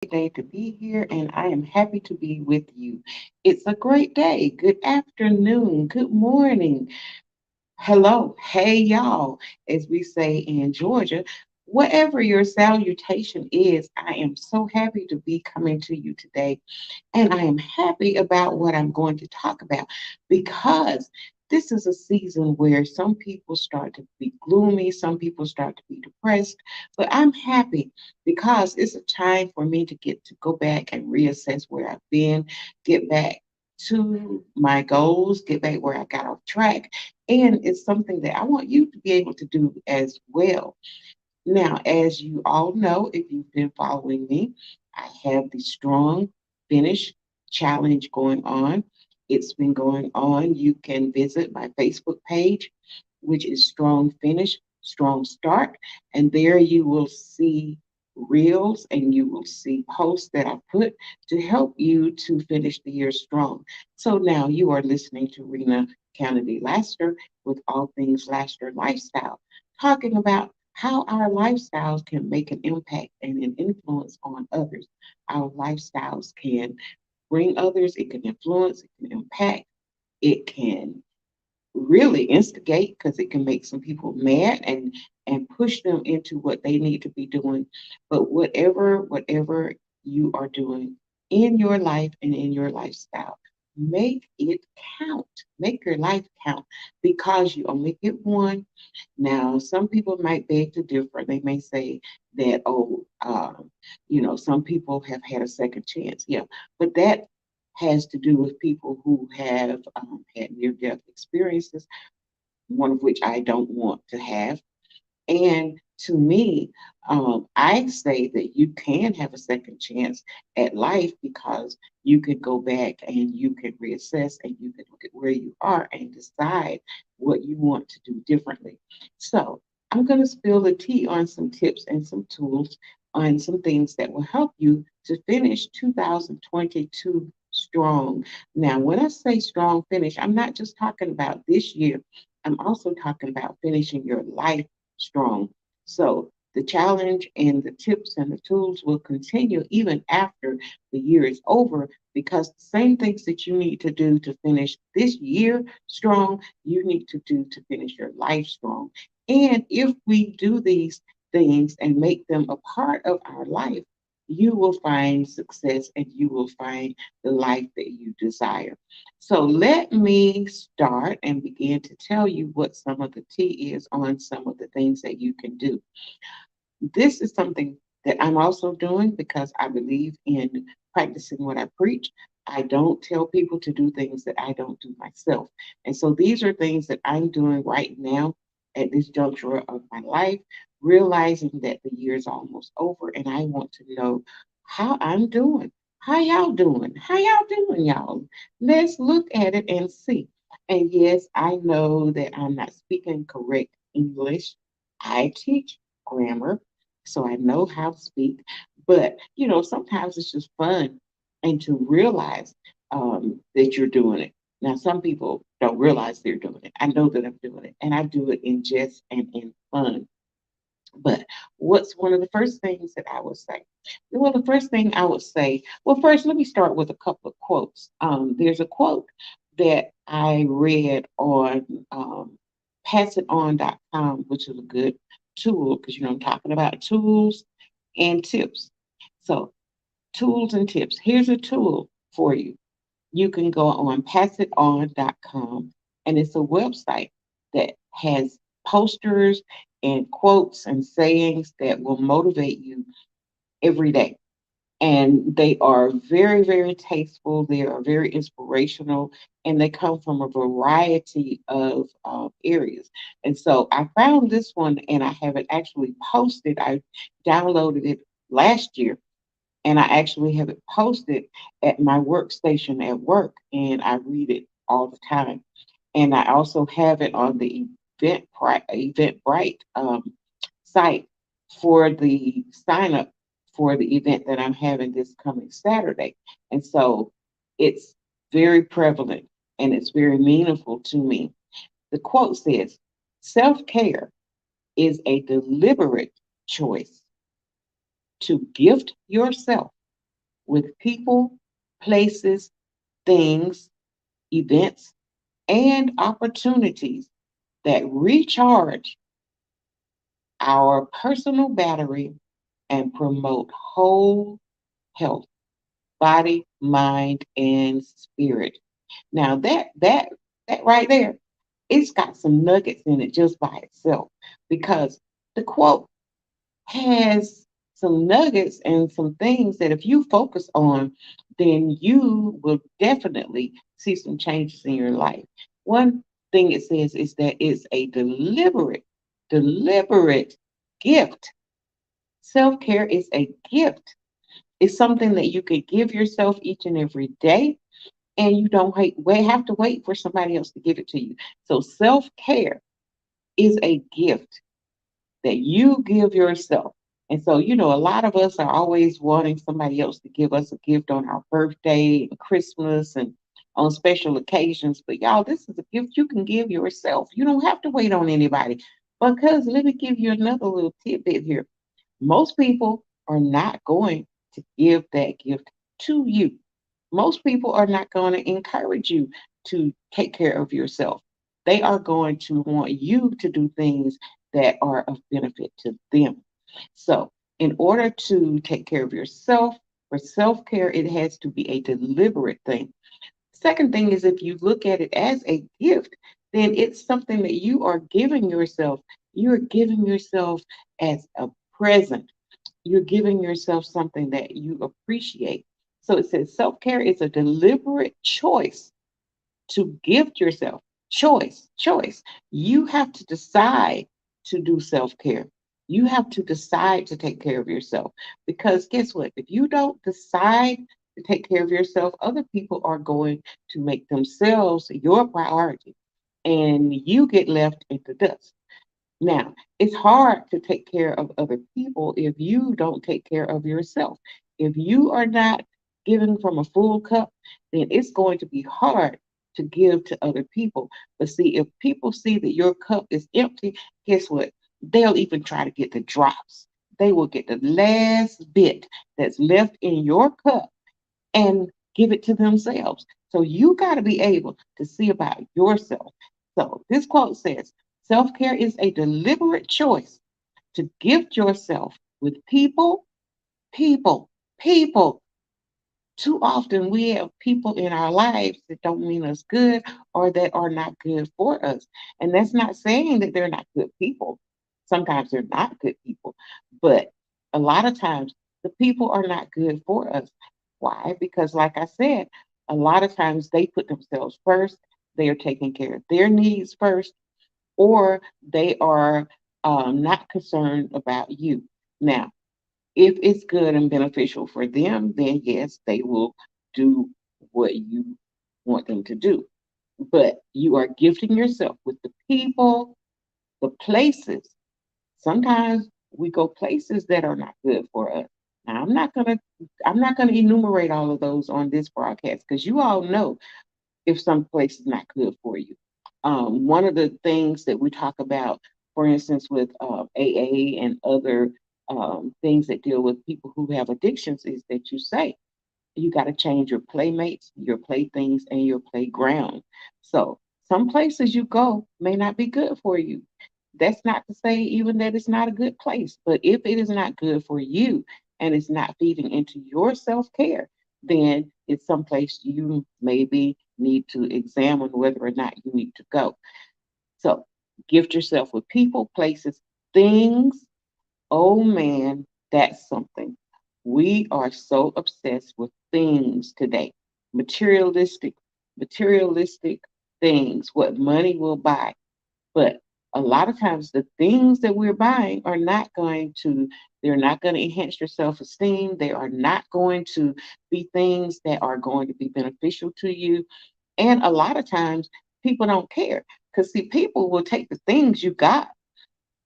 Day to be here, and I am happy to be with you. It's a great day. Good afternoon. Good morning. Hello. Hey, y'all, as we say in Georgia. Whatever your salutation is, I am so happy to be coming to you today. And I am happy about what I'm going to talk about because this is a season where some people start to be gloomy, some people start to be depressed, but I'm happy because it's a time for me to get to go back and reassess where I've been, get back to my goals, get back where I got off track. And it's something that I want you to be able to do as well. Now, as you all know, if you've been following me, I have the Strong Finish Challenge going on. It's been going on. You can visit my Facebook page, which is Strong Finish, Strong Start, and there you will see reels and you will see posts that I put to help you to finish the year strong. So now you are listening to Rena Kennedy Laster with All Things Laster Lifestyle, talking about how our lifestyles can make an impact and an influence on others. Our lifestyles can bring others, it can influence, it can impact, it can really instigate because it can make some people mad and push them into what they need to be doing. But whatever you are doing in your life and in your lifestyle, make it count. Make your life count because you only get one. Now, some people might beg to differ. They may say that, some people have had a second chance. Yeah, but that has to do with people who have had near death experiences, one of which I don't want to have. And to me, I say that you can have a second chance at life because you can go back and you can reassess and you can look at where you are and decide what you want to do differently. So I'm going to spill the tea on some tips and some tools on some things that will help you to finish 2022 strong. Now, when I say strong finish, I'm not just talking about this year. I'm also talking about finishing your life strong. So the challenge and the tips and the tools will continue even after the year is over because the same things that you need to do to finish this year strong, you need to do to finish your life strong. And if we do these things and make them a part of our life, you will find success and you will find the life that you desire. So let me start and begin to tell you what some of the tea is on some of the things that you can do. This is something that I'm also doing because I believe in practicing what I preach. I don't tell people to do things that I don't do myself. And so these are things that I'm doing right now at this juncture of my life, realizing that the year is almost over and I want to know how I'm doing. How y'all doing? How y'all doing, y'all? Let's look at it and see. And yes, I know that I'm not speaking correct English. I teach grammar, so I know how to speak. But sometimes it's just fun and to realize that you're doing it. Now, some people don't realize they're doing it. I know that I'm doing it, and I do it in jest and in fun. But what's one of the first things that I would say? Well, the first thing I would say, well, first, let me start with a couple of quotes. There's a quote that I read on passiton.com, which is a good tool because, I'm talking about tools and tips. So, tools and tips. Here's a tool for you. You can go on passiton.com, and it's a website that has posters and quotes and sayings that will motivate you every day. And they are very, very tasteful. They are very inspirational, and they come from a variety of areas. And so I found this one, and I have it actually posted. I downloaded it last year, and I actually have it posted at my workstation at work, and I read it all the time. And I also have it on the Eventbrite site for the sign up for the event that I'm having this coming Saturday. And so it's very prevalent and it's very meaningful to me. The quote says, self care is a deliberate choice to gift yourself. with people, places, things, events, and opportunities that recharge our personal battery and promote whole health, body, mind, and spirit. Now that right there, it's got some nuggets in it just by itself because the quote has some nuggets and some things that if you focus on, then you will definitely see some changes in your life. One thing it says is that it's a deliberate gift. Self care is a gift. It's something that you could give yourself each and every day, and you don't have to wait for somebody else to give it to you. So self care is a gift that you give yourself. And so, a lot of us are always wanting somebody else to give us a gift on our birthday and Christmas and on special occasions. But y'all, this is a gift you can give yourself. You don't have to wait on anybody. Because let me give you another little tidbit here. Most people are not going to give that gift to you. Most people are not going to encourage you to take care of yourself. They are going to want you to do things that are of benefit to them. So, in order to take care of yourself, for self care, it has to be a deliberate thing. Second thing is if you look at it as a gift, then it's something that you are giving yourself. You're giving yourself as a present. You're giving yourself something that you appreciate. So it says self care is a deliberate choice to gift yourself. Choice. You have to decide to do self care. You have to decide to take care of yourself. Because guess what? If you don't decide to take care of yourself, other people are going to make themselves your priority and you get left in the dust. Now, it's hard to take care of other people if you don't take care of yourself. If you are not giving from a full cup, then it's going to be hard to give to other people. But see, if people see that your cup is empty, guess what? They'll even try to get the drops. They will get the last bit that's left in your cup and give it to themselves. So you got to be able to see about yourself. So this quote says self care is a deliberate choice to gift yourself with people, people. Too often we have people in our lives that don't mean us good or that are not good for us. And that's not saying that they're not good people. Sometimes they're not good people, but a lot of times the people are not good for us. Why? Because, like I said, a lot of times they put themselves first. They are taking care of their needs first, or they are not concerned about you. Now, if it's good and beneficial for them, then yes, they will do what you want them to do. But you are gifting yourself with the people, the places. Sometimes we go places that are not good for us. Now, I'm not gonna enumerate all of those on this broadcast because you all know if some place is not good for you. One of the things that we talk about, for instance, with AA and other things that deal with people who have addictions, is that you say you got to change your playmates, your playthings, and your playground. So some places you go may not be good for you. That's not to say even that it's not a good place, but if it is not good for you and it's not feeding into your self care, then it's someplace you maybe need to examine whether or not you need to go. So gift yourself with people, places, things. Oh man, that's something. We are so obsessed with things today. Materialistic, materialistic things, what money will buy. But a lot of times the things that we're buying are not going to, they're not going to enhance your self-esteem. They are not going to be things that are going to be beneficial to you. And a lot of times people don't care. Because see, people will take the things you got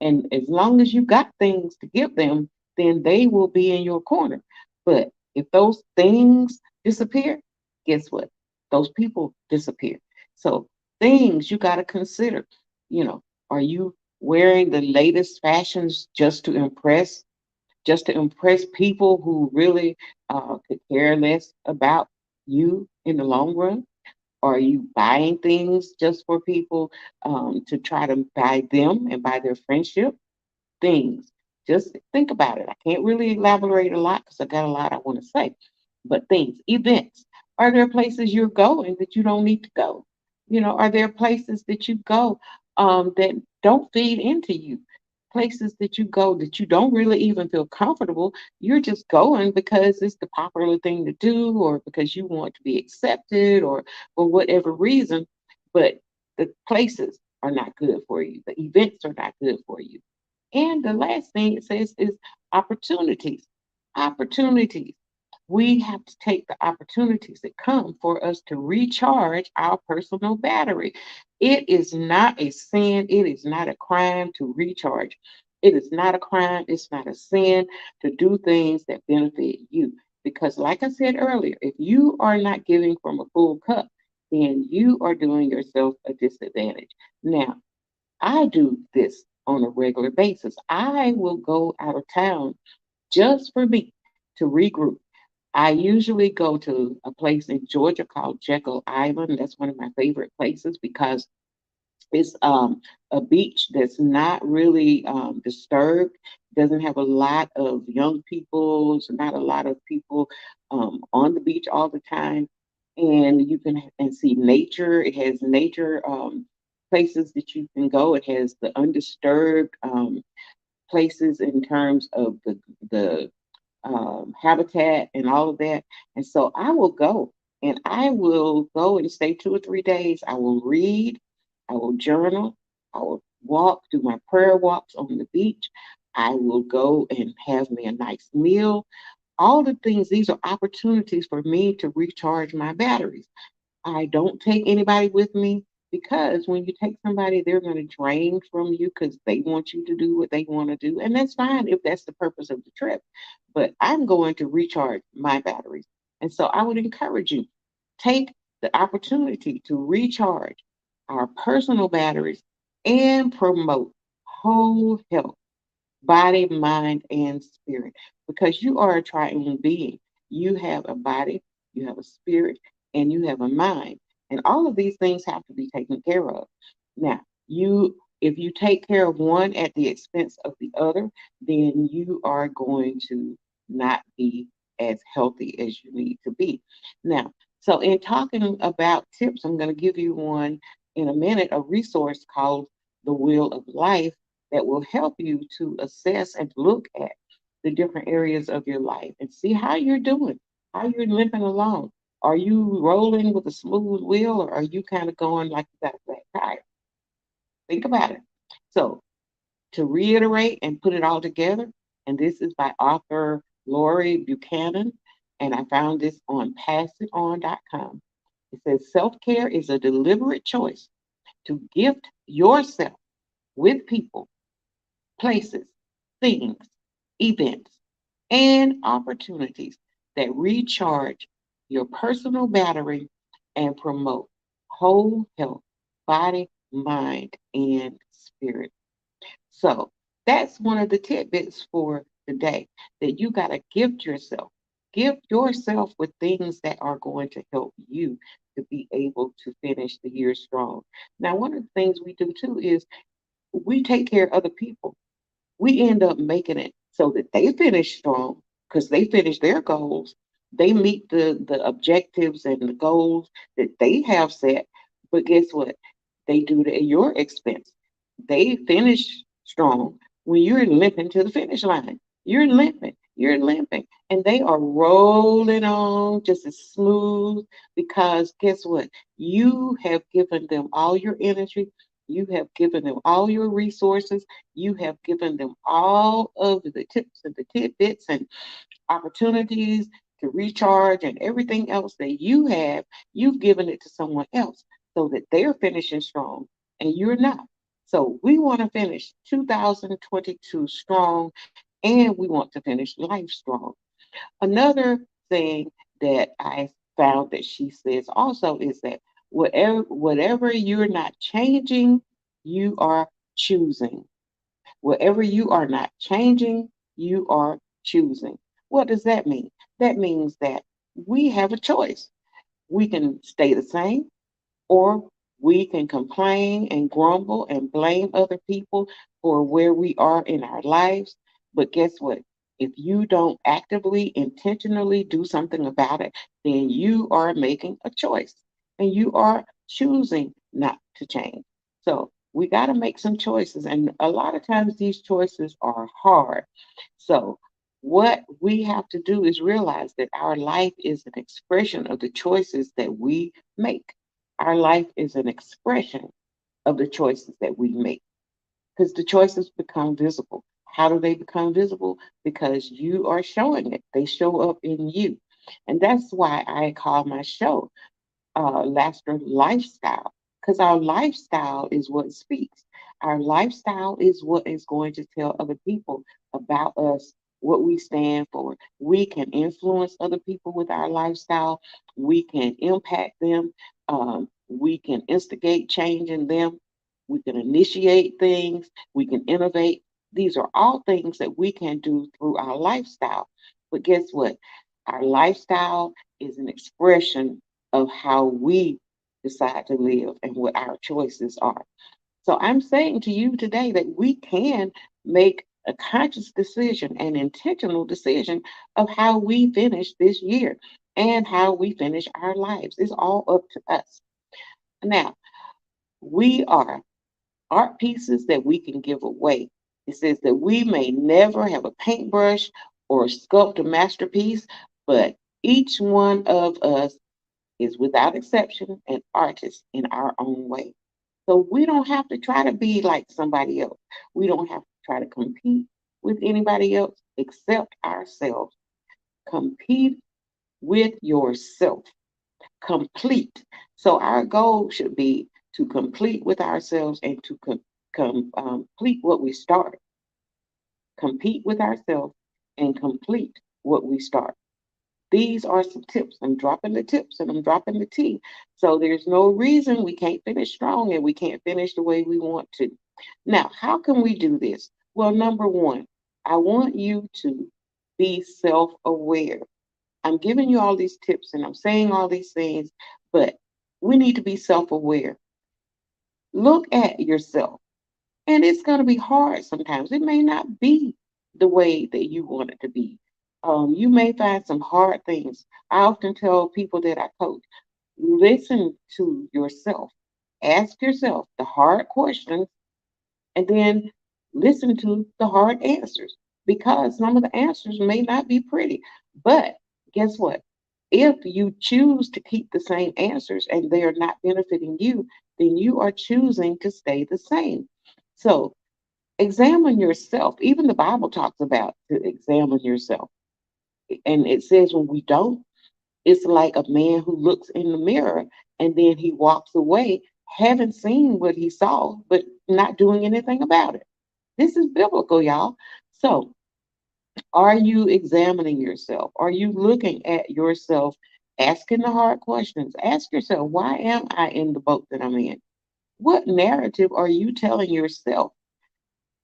and as long as you got things to give them, then they will be in your corner. But if those things disappear, guess what? Those people disappear. So things you got to consider, are you wearing the latest fashions just to impress? just to impress people who really could care less about you in the long run? Or are you buying things just for people to try to buy them and buy their friendship? Things. Just think about it. I can't really elaborate a lot because I got a lot I want to say. But things, events. Are there places you're going that you don't need to go? Are there places that you go that don't feed into you? Places that you go that you don't really even feel comfortable. You're just going because it's the popular thing to do, or because you want to be accepted, or for whatever reason. But the places are not good for you. The events are not good for you. And the last thing it says is opportunities. Opportunities. We have to take the opportunities that come for us to recharge our personal battery. It is not a sin, it is not a crime to recharge. It is not a crime, it's not a sin to do things that benefit you. Because, like I said earlier, if you are not giving from a full cup, then you are doing yourself a disadvantage. Now, I do this on a regular basis. I will go out of town just for me to regroup. I usually go to a place in Georgia called Jekyll Island. That's one of my favorite places because it's a beach that's not really disturbed. Doesn't have a lot of young people. So not a lot of people on the beach all the time, and you can and see nature. It has nature places that you can go. It has the undisturbed places in terms of the habitat and all of that. And so I will go and I will go and stay 2 or 3 days. I will read, I will journal, I will walk, do my prayer walks on the beach. I will go and have me a nice meal. All the things, these are opportunities for me to recharge my batteries. I don't take anybody with me because when you take somebody, they're going to drain from you because they want you to do what they want to do. And that's fine if that's the purpose of the trip. But I'm going to recharge my batteries. And so I would encourage you take the opportunity to recharge our personal batteries and promote whole health, body, mind, and spirit. Because you are a triune being. You have a body, you have a spirit, and you have a mind. And all of these things have to be taken care of. Now, if you take care of one at the expense of the other, then you are going to not be as healthy as you need to be. Now, so in talking about tips, I'm going to give you one in a minute, a resource called The Wheel of Life that will help you to assess and look at the different areas of your life and see how you're doing, how you're limping along. Are you rolling with a smooth wheel, or are you kind of going like you got a flat tire? Think about it. So, to reiterate and put it all together, and this is by author Lori Buchanan, and I found this on passiton.com. It says self care is a deliberate choice to gift yourself with people, places, things, events, and opportunities that recharge your personal battery and promote whole health, body, mind, and spirit. So that's one of the tidbits for today, that you got to gift yourself. Gift yourself with things that are going to help you to be able to finish the year strong. Now, one of the things we do too is we take care of other people. We end up making it so that they finish strong because they finish their goals. They meet the objectives and the goals that they have set. But guess what? They do it at your expense. They finish strong when you're limping to the finish line. You're limping, and they are rolling on just as smooth because guess what? You have given them all your energy, you have given them all your resources, you have given them all of the tips and the tidbits and opportunities to recharge and everything else that you have, you've given it to someone else so that they're finishing strong and you're not. So we want to finish 2022 strong and we want to finish life strong. Another thing that I found that she says also is that whatever you're not changing, you are choosing. Whatever you are not changing, you are choosing. What does that mean? That means that we have a choice. We can stay the same, or we can complain and grumble and blame other people for where we are in our lives. But guess what? If you don't actively, intentionally do something about it, then you are making a choice and you are choosing not to change. So we got to make some choices. And a lot of times these choices are hard. So what we have to do is realize that our life is an expression of the choices that we make. Our life is an expression of the choices that we make because the choices become visible. How do they become visible? Because you are showing it, they show up in you. And that's why I call my show Laughter Lifestyle, because our lifestyle is what speaks. Our lifestyle is what is going to tell other people about us, what we stand for. We can influence other people with our lifestyle. We can impact them. We can instigate change in them. We can initiate things. We can innovate. These are all things that we can do through our lifestyle. But guess what? Our lifestyle is an expression of how we decide to live and what our choices are. So I'm saying to you today that we can make a conscious decision, an intentional decision of how we finish this year and how we finish our lives. It's all up to us. Now, we are art pieces that we can give away. It says that we may never have a paintbrush or sculpt a masterpiece, but each one of us is without exception an artist in our own way. So we don't have to try to be like somebody else. We don't have to try to compete with anybody else except ourselves. Compete with yourself. Complete. So our goal should be to complete with ourselves and to complete what we started. Compete with ourselves and complete what we start. These are some tips. I'm dropping the tips and I'm dropping the tea. So there's no reason we can't finish strong and we can't finish the way we want to. Now, how can we do this? Well, number one, I want you to be self aware. I'm giving you all these tips and I'm saying all these things, but we need to be self aware. Look at yourself. And it's going to be hard sometimes. It may not be the way that you want it to be. You may find some hard things. I often tell people that I coach, listen to yourself. Ask yourself the hard questions and then listen to the hard answers because some of the answers may not be pretty. But guess what? If you choose to keep the same answers and they are not benefiting you, then you are choosing to stay the same. So examine yourself. Even the Bible talks about to examine yourself. And it says when we don't, it's like a man who looks in the mirror and then he walks away, having seen what he saw, but not doing anything about it. This is biblical, y'all. So, are you examining yourself? Are you looking at yourself, asking the hard questions? Ask yourself, why am I in the boat that I'm in? What narrative are you telling yourself?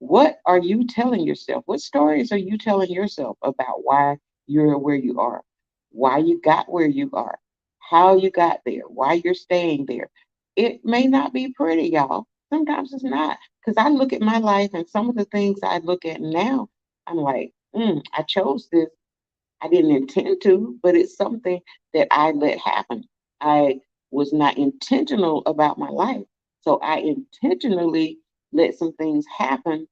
What are you telling yourself? What stories are you telling yourself about why you're where you are, why you got where you are, how you got there, why you're staying there? It may not be pretty, y'all. Sometimes it's not. Because I look at my life and some of the things I look at now, I'm like, I chose this. I didn't intend to, but it's something that I let happen. I was not intentional about my life. So I intentionally let some things happen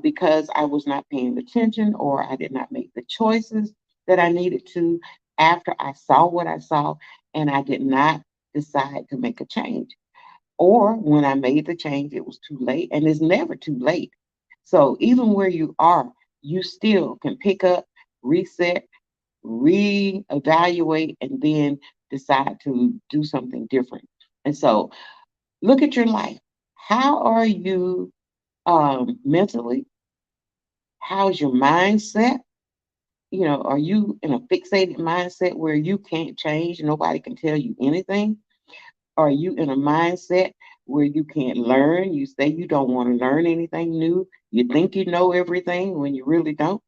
because I was not paying attention or I did not make the choices that I needed to after I saw what I saw and I did not decide to make a change. Or when I made the change, it was too late and it's never too late. So even where you are, you still can pick up, reset, reevaluate, and then decide to do something different. And so look at your life. How are you mentally? How's your mindset? Are you in a fixated mindset where you can't change? Nobody can tell you anything? Are you in a mindset where you can't learn? You say you don't want to learn anything new. You think you know everything when you really don't.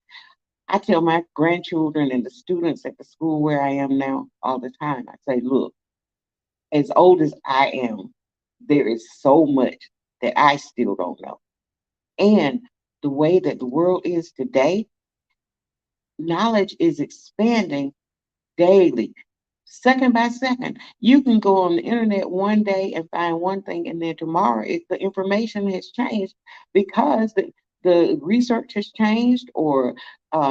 I tell my grandchildren and the students at the school where I am now all the time, I say, look, as old as I am, there is so much that I still don't know. And the way that the world is today, knowledge is expanding daily, second by second. You can go on the internet one day and find one thing, and then tomorrow the information has changed because the research has changed, or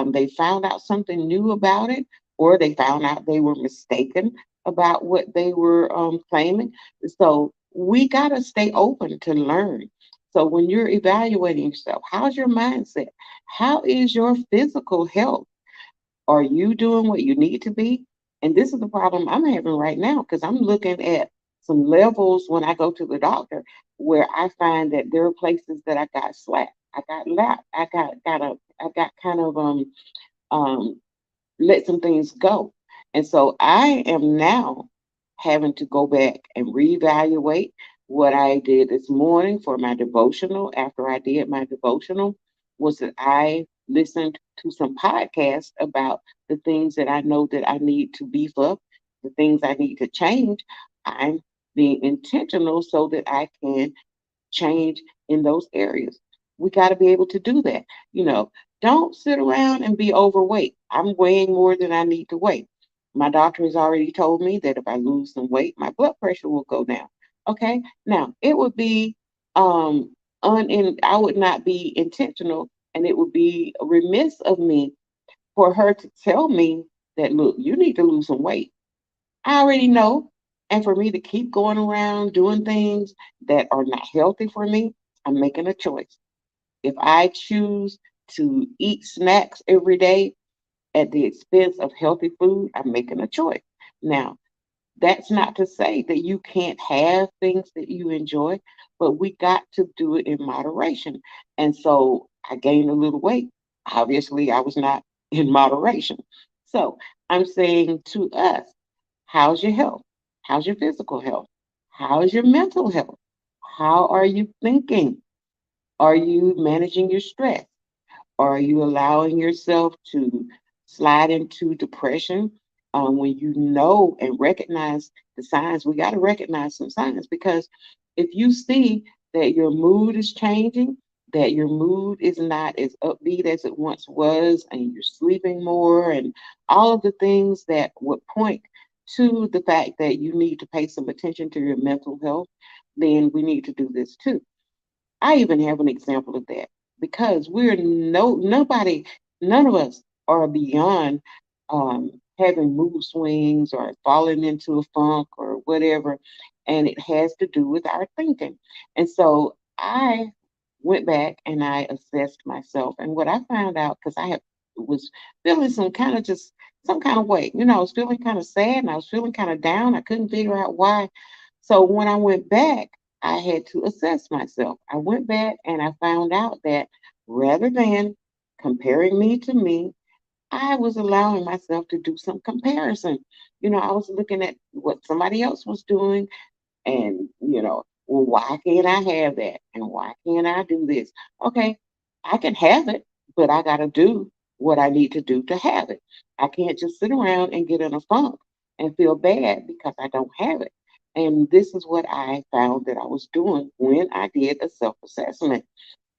they found out something new about it, or they found out they were mistaken about what they were claiming. So we got to stay open to learn. So when you're evaluating yourself, how's your mindset? How is your physical health? Are you doing what you need to be? And this is the problem I'm having right now because I'm looking at some levels when I go to the doctor where I find that there are places that I got slack, I got lap, I got kind of um let some things go. And so I am now having to go back and reevaluate what I did this morning for my devotional. After I did my devotional, was that I listened to some podcasts about the things that I know that I need to beef up, the things I need to change. I'm being intentional so that I can change in those areas. We got to be able to do that. You know, don't sit around and be overweight. I'm weighing more than I need to weigh. My doctor has already told me that if I lose some weight, my blood pressure will go down. Okay. Now, it would be I would not be intentional, and it would be remiss of me for her to tell me that, look, you need to lose some weight. I already know. And for me to keep going around doing things that are not healthy for me, I'm making a choice. If I choose to eat snacks every day at the expense of healthy food, I'm making a choice. Now, that's not to say that you can't have things that you enjoy, but we got to do it in moderation. And so I gained a little weight. Obviously, I was not in moderation. So I'm saying to us, how's your health? How's your physical health? How's your mental health? How are you thinking? Are you managing your stress? Are you allowing yourself to slide into depression when you know and recognize the signs? We got to recognize some signs because if you see that your mood is changing, that your mood is not as upbeat as it once was, and you're sleeping more, and all of the things that would point to the fact that you need to pay some attention to your mental health, then we need to do this too. I even have an example of that because we're nobody, none of us are beyond having mood swings or falling into a funk or whatever, and it has to do with our thinking. And so I went back and I assessed myself, and what I found out because was feeling some kind of way, I was feeling kind of sad and I was feeling kind of down. I couldn't figure out why. So when I went back, I had to assess myself. I went back and I found out that rather than comparing me to me, I was allowing myself to do some comparison. I was looking at what somebody else was doing and, well, why can't I have that? And why can't I do this? Okay, I can have it, but I got to do what I need to do to have it. I can't just sit around and get in a funk and feel bad because I don't have it. And this is what I found that I was doing when I did a self assessment.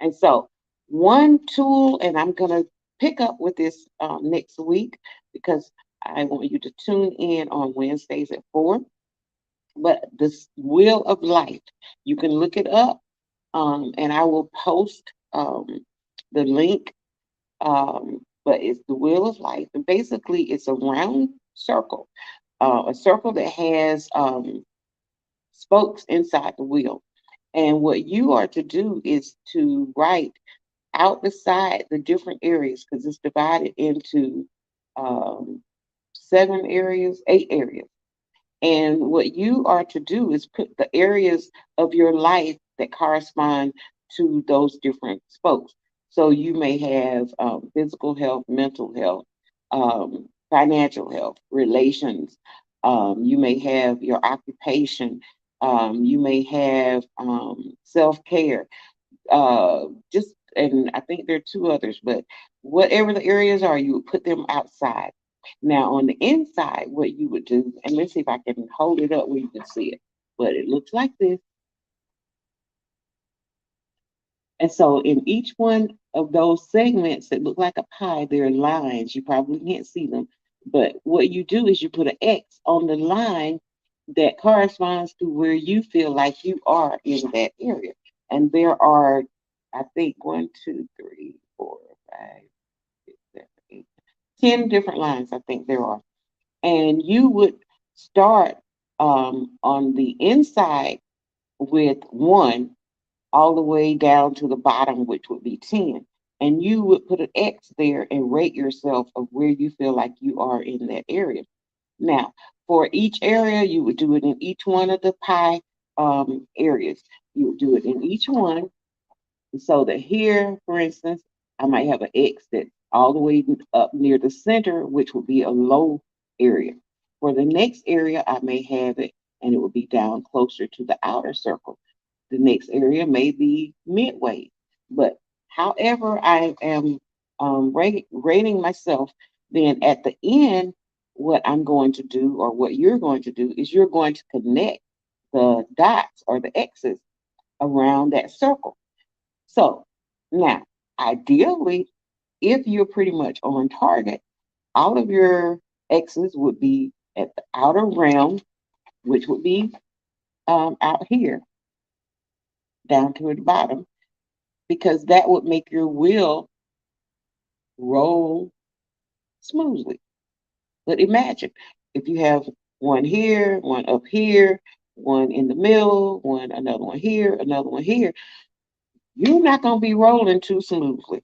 And so, one tool, and I'm going to pick up with this next week because I want you to tune in on Wednesdays at 4. But this Wheel of Life, you can look it up, and I will post the link. But it's the Wheel of Life, and basically it's a round circle, a circle that has spokes inside the wheel. And what you are to do is to write out beside the different areas because it's divided into um, 7 areas, 8 areas. And what you are to do is put the areas of your life that correspond to those different spokes. So you may have physical health, mental health, financial health, relations. You may have your occupation. You may have self care. Just and I think there are 2 others, but whatever the areas are, you would put them outside. Now, on the inside, what you would do, and let's see if I can hold it up where you can see it, but it looks like this. And so, in each one of those segments that look like a pie, there are lines. You probably can't see them, but what you do is you put an X on the line that corresponds to where you feel like you are in that area. And there are, I think, one, two, three, four, five, six, seven, eight, 10 different lines, I think there are. And you would start on the inside with one all the way down to the bottom, which would be 10. And you would put an X there and rate yourself of where you feel like you are in that area. Now, for each area, you would do it in each one of the pie areas. You would do it in each one so that here, for instance, I might have an X that's all the way up near the center, which would be a low area. For the next area, I may have it and it would be down closer to the outer circle. The next area may be midway. But however I am rating myself, then at the end, what I'm going to do or what you're going to do is you're going to connect the dots or the X's around that circle. So now, ideally, if you're pretty much on target, all of your X's would be at the outer realm, which would be out here down to the bottom, because that would make your wheel roll smoothly. But imagine if you have one here, one up here, one in the middle, one another one here, another one here, you're not going to be rolling too smoothly.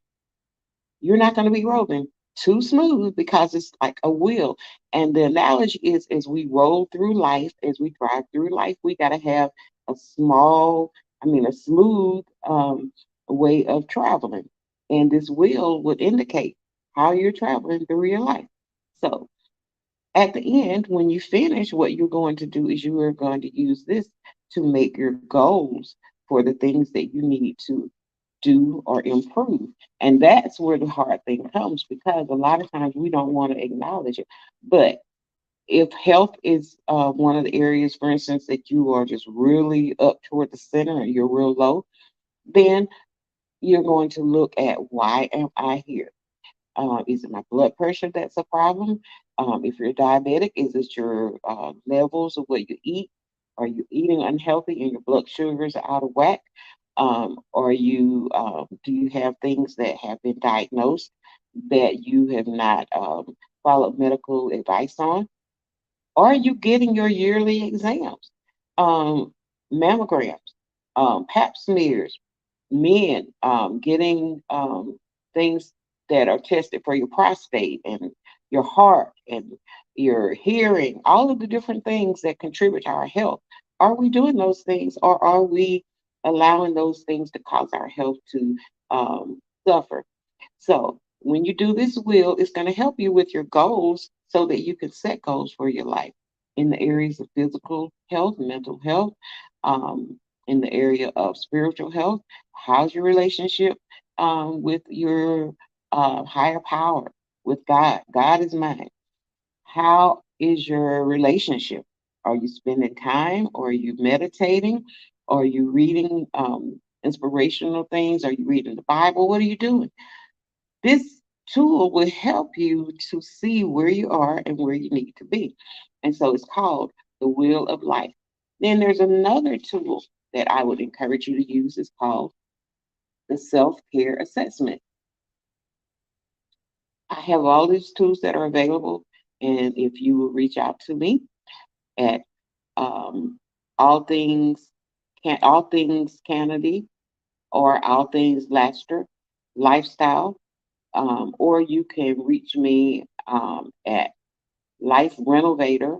You're not going to be rolling too smooth because it's like a wheel. And the analogy is as we roll through life, as we drive through life, we got to have a a smooth way of traveling. And this wheel would indicate how you're traveling through your life. So at the end, when you finish, what you're going to do is you are going to use this to make your goals for the things that you need to do or improve. And that's where the hard thing comes because a lot of times we don't want to acknowledge it. But if health is one of the areas, for instance, that you are just really up toward the center and you're real low, then you're going to look at why am I here? Is it my blood pressure that's a problem? If you're diabetic, is it your levels of what you eat? Are you eating unhealthy and your blood sugars are out of whack? Do you have things that have been diagnosed that you have not followed medical advice on? Are you getting your yearly exams, um, mammograms, pap smears, men getting things that are tested for your prostate and your heart and your hearing, all of the different things that contribute to our health. Are we doing those things or are we allowing those things to cause our health to suffer? So when you do this wheel, it's going to help you with your goals so that you can set goals for your life in the areas of physical health, mental health, in the area of spiritual health. How's your relationship with your higher power, with God? God is mine. How is your relationship? Are you spending time? Or are you meditating? Are you reading inspirational things? Are you reading the Bible? What are you doing? This tool will help you to see where you are and where you need to be. And so it's called the Wheel of Life. Then there's another tool that I would encourage you to use. It's called the Self Care Assessment. I have all these tools that are available. And if you will reach out to me at um, all things all things Kennedy or all things Laster lifestyle, or you can reach me at Life Renovator,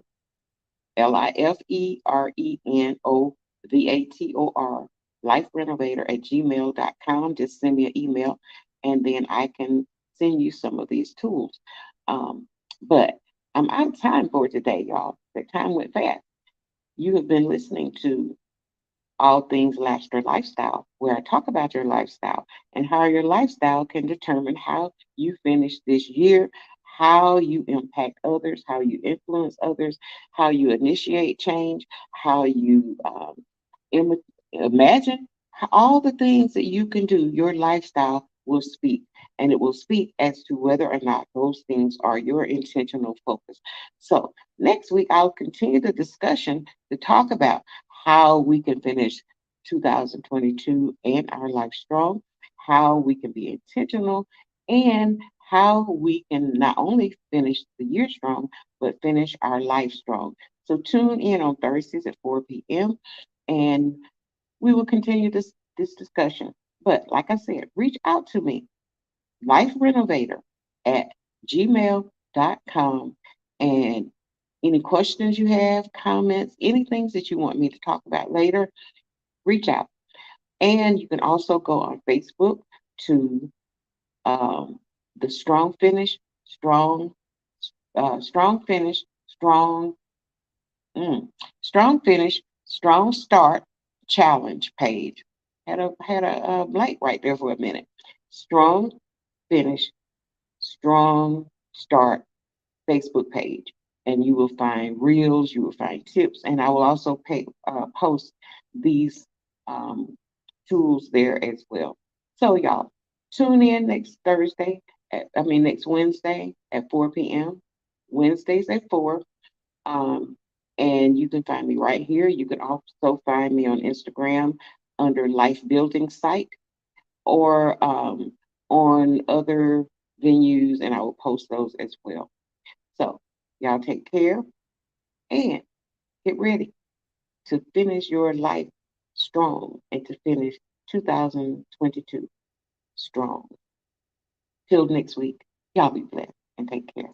LifeRenovator, Life Renovator at gmail.com. Just send me an email and then I can send you some of these tools. But I'm out of time for today, y'all. The time went fast. You have been listening to All Things Laughter Lifestyle, where I talk about your lifestyle and how your lifestyle can determine how you finish this year, how you impact others, how you influence others, how you initiate change, how you Im- imagine all the things that you can do. Your lifestyle will speak, and it will speak as to whether or not those things are your intentional focus. So, next week, I'll continue the discussion to talk about how we can finish 2022 and our life strong, how we can be intentional, and how we can not only finish the year strong, but finish our life strong. So, tune in on Thursdays at 4 p.m. and we will continue this discussion. But like I said, reach out to me, Life Renovator at gmail.com. And any questions you have, comments, anything that you want me to talk about later, reach out. And you can also go on Facebook to um, the Strong Finish, Strong Finish, Mm. Strong finish, strong start challenge page. Had a blank right there for a minute. Strong finish, strong start Facebook page, and you will find reels, you will find tips, and I will also post these um, tools there as well. So y'all, tune in next Thursday. Next Wednesday at 4 p.m. Wednesdays at 4. um, and you can find me right here. You can also find me on Instagram under Life Building Site or on other venues, and I will post those as well. So, y'all take care and get ready to finish your life strong and to finish 2022 strong. Till next week, y'all be blessed and take care.